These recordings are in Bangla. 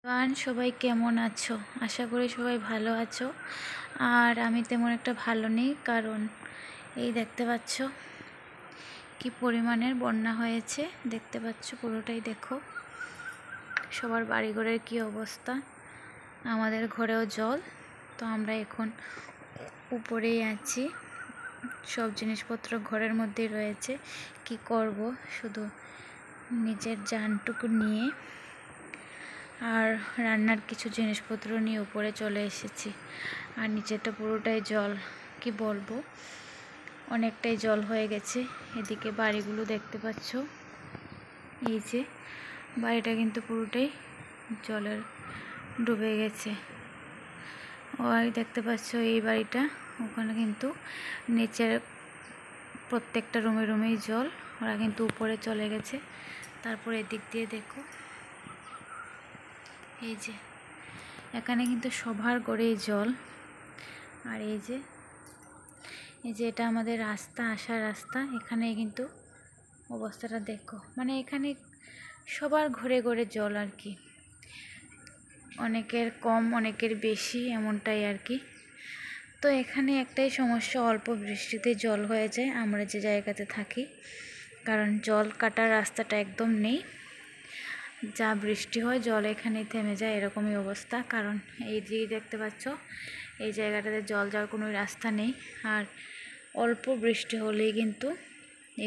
সবাই কেমন আছো? আশা করি সবাই ভালো আছো। আর আমি তেমন একটা ভালো নেই, কারণ এই দেখতে পাচ্ছ কি পরিমাণের বন্যা হয়েছে। দেখতে পাচ্ছ, পুরোটাই দেখো সবার বাড়িঘরের কি অবস্থা। আমাদের ঘরেও জল। তো আমরা এখন উপরেই আছি, সব জিনিসপত্র ঘরের মধ্যেই রয়েছে। কি করব, শুধু নিজের জানটুকু নিয়ে আর রান্নার কিছু জিনিসপত্র নিয়ে উপরে চলে এসেছি। আর নিচেটা পুরোটাই জল, কি বলবো, অনেকটাই জল হয়ে গেছে। এদিকে বাড়িগুলো দেখতে পাচ্ছ, এই যে বাড়িটা কিন্তু পুরোটাই জলের ডুবে গেছে। ওই দেখতে পাচ্ছ এই বাড়িটা, ওখানে কিন্তু নিচের প্রত্যেকটা রুমে রুমেই জল। ওরা কিন্তু উপরে চলে গেছে। তারপর এদিক দিয়ে দেখো, এই যে এখানে কিন্তু সবার ঘরেই জল। আর এই যে এটা আমাদের রাস্তা, আসার রাস্তা। এখানে কিন্তু অবস্থাটা দেখো, মানে এখানে সবার ঘরে ঘরে জল আর কি। অনেকের কম, অনেকের বেশি, এমনটাই আর কি। তো এখানে একটাই সমস্যা, অল্প বৃষ্টিতে জল হয়ে যায় আমরা যে জায়গাতে থাকি, কারণ জল কাটার রাস্তাটা একদম নেই। যা বৃষ্টি হয় জল এখানেই থেমে যায়, এরকমই অবস্থা। কারণ এই যে দেখতে পাচ্ছ, এই জায়গাটাতে জল যাওয়ার কোনো রাস্তা নেই। আর অল্প বৃষ্টি হলেই কিন্তু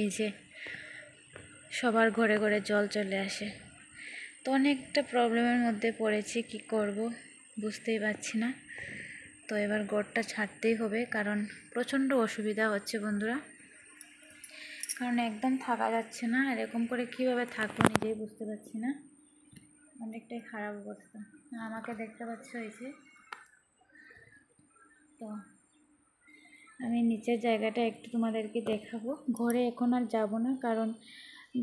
এই যে সবার ঘরে ঘরে জল চলে আসে। তো অনেকটা প্রবলেমের মধ্যে পড়েছি, কি করব বুঝতেই পারছি না। তো এবার ঘরটা ছাড়তেই হবে, কারণ প্রচণ্ড অসুবিধা হচ্ছে বন্ধুরা। কারণ একদম থাকা যাচ্ছে না, এরকম করে কিভাবে থাকবো নিজেই বুঝতে পারছি না। অনেকটাই খারাপ অবস্থা। আমাকে দেখতে পাচ্ছ, এই যে। তো আমি নিচের জায়গাটা একটু তোমাদেরকে দেখাবো। ঘরে এখন আর যাব না, কারণ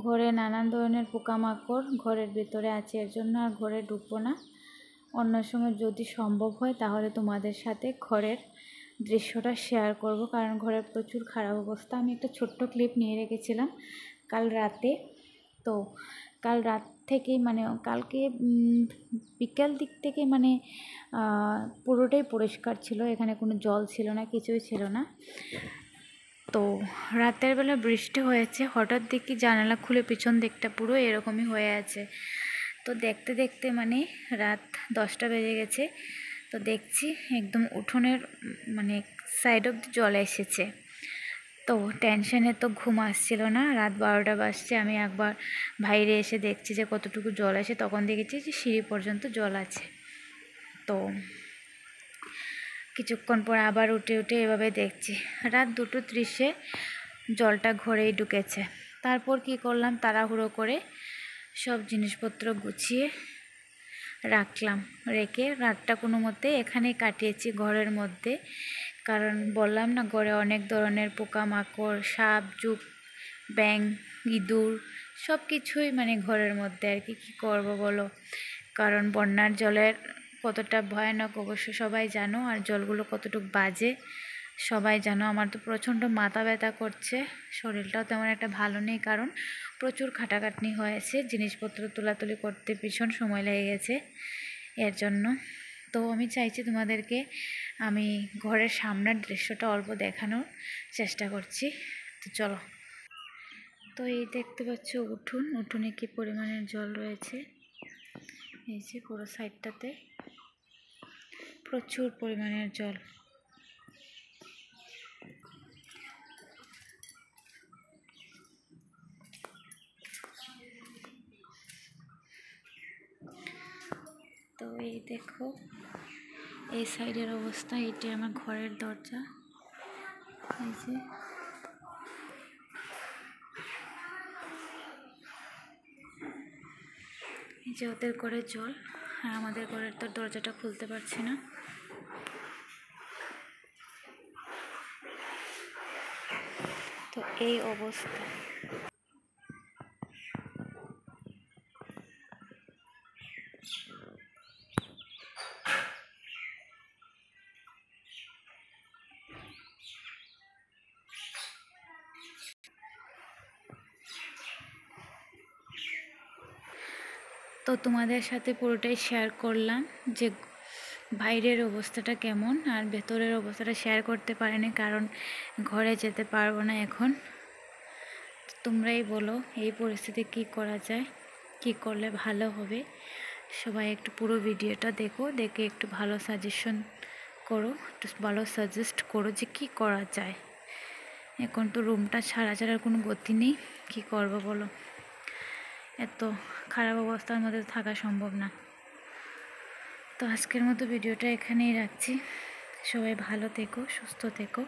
ঘরে নানান ধরনের পোকামাকড় ঘরের ভিতরে আছে, এর জন্য আর ঘরে ঢুকবো না। অন্য সময় যদি সম্ভব হয় তাহলে তোমাদের সাথে ঘরের দৃশ্যটা শেয়ার করব, কারণ ঘরের প্রচুর খারাপ অবস্থা। আমি একটা ছোট্ট ক্লিপ নিয়ে রেখেছিলাম কাল রাতে। তো কাল রাত থেকেই, মানে কালকে বিকেল দিক থেকে, মানে পুরোটাই পরিষ্কার ছিল, এখানে কোনো জল ছিল না, কিছুই ছিল না। তো রাতের বেলা বৃষ্টি হয়েছে, হঠাৎ দেখি জানালা খুলে পিছন দিকটা পুরো এরকমই হয়ে আছে। তো দেখতে দেখতে মানে রাত 10টা বেজে গেছে। তো দেখছি একদম উঠোনের মানে সাইড অব্দি জল এসেছে। তো টেনশনে তো ঘুম আসছিল না। রাত 12টা বাজছে, আমি একবার বাইরে এসে দেখছি যে কতটুকু জল আসে। তখন দেখেছি যে সিঁড়ি পর্যন্ত জল আছে। তো কিছুক্ষণ পর আবার উঠে উঠে এভাবে দেখছি, রাত 2:30-এ জলটা ঘরেই ঢুকেছে। তারপর কি করলাম, তাড়াহুড়ো করে সব জিনিসপত্র গুছিয়ে রাখলাম। রেখে রাতটা কোনো মতে এখানেই কাটিয়েছি, ঘরের মধ্যে। কারণ বললাম না, ঘরে অনেক ধরনের পোকামাকড়, সাপ, জুক, ব্যাঙ, ইঁদুর সব কিছুই মানে ঘরের মধ্যে আর কি। কী করবো বলো, কারণ বন্যার জলের কতটা ভয়ানক অবশ্য সবাই জানো, আর জলগুলো কতটুকু বাজে সবাই জানো। আমার তো প্রচণ্ড মাথা ব্যথা করছে, শরীরটাও তেমন একটা ভালো নেই, কারণ প্রচুর খাটাখাটনি হয়েছে, জিনিসপত্র তোলাতুলি করতে ভীষণ সময় লেগে গেছে এর জন্য। তো আমি চাইছি তোমাদেরকে আমি ঘরের সামনের দৃশ্যটা অল্প দেখানোর চেষ্টা করছি। তো চলো। তো এই দেখতে পাচ্ছ উঠোনে কি পরিমাণের জল রয়েছে। এই যে পুরো সাইডটাতে প্রচুর পরিমাণের জল। তো এই দেখো এই সাইডের অবস্থা, এটি আমার ঘরের দরজা। এই যে ওদের ঘরের জল, আর আমাদের ঘরের তো দরজাটা খুলতে পারছি না। তো এই অবস্থা। তো তোমাদের সাথে পুরোটাই শেয়ার করলাম যে বাইরের অবস্থাটা কেমন, আর ভেতরের অবস্থাটা শেয়ার করতে পারিনি কারণ ঘরে যেতে পারবো না এখন। তোমরাই বলো এই পরিস্থিতি কি করা যায়, কি করলে ভালো হবে। সবাই একটু পুরো ভিডিওটা দেখো, দেখে একটু ভালো সাজেশন করো, একটু ভালো সাজেস্ট করো যে কি করা যায়। এখন তো রুমটা ছাড়ার কোনো গতি নেই, কি করব বলো। এত খারাপ অবস্থার মধ্যে থাকা সম্ভব না। তো আজকের মতো ভিডিওটা এখানেই রাখছি। সবাই ভালো থেকো, সুস্থ থেকো।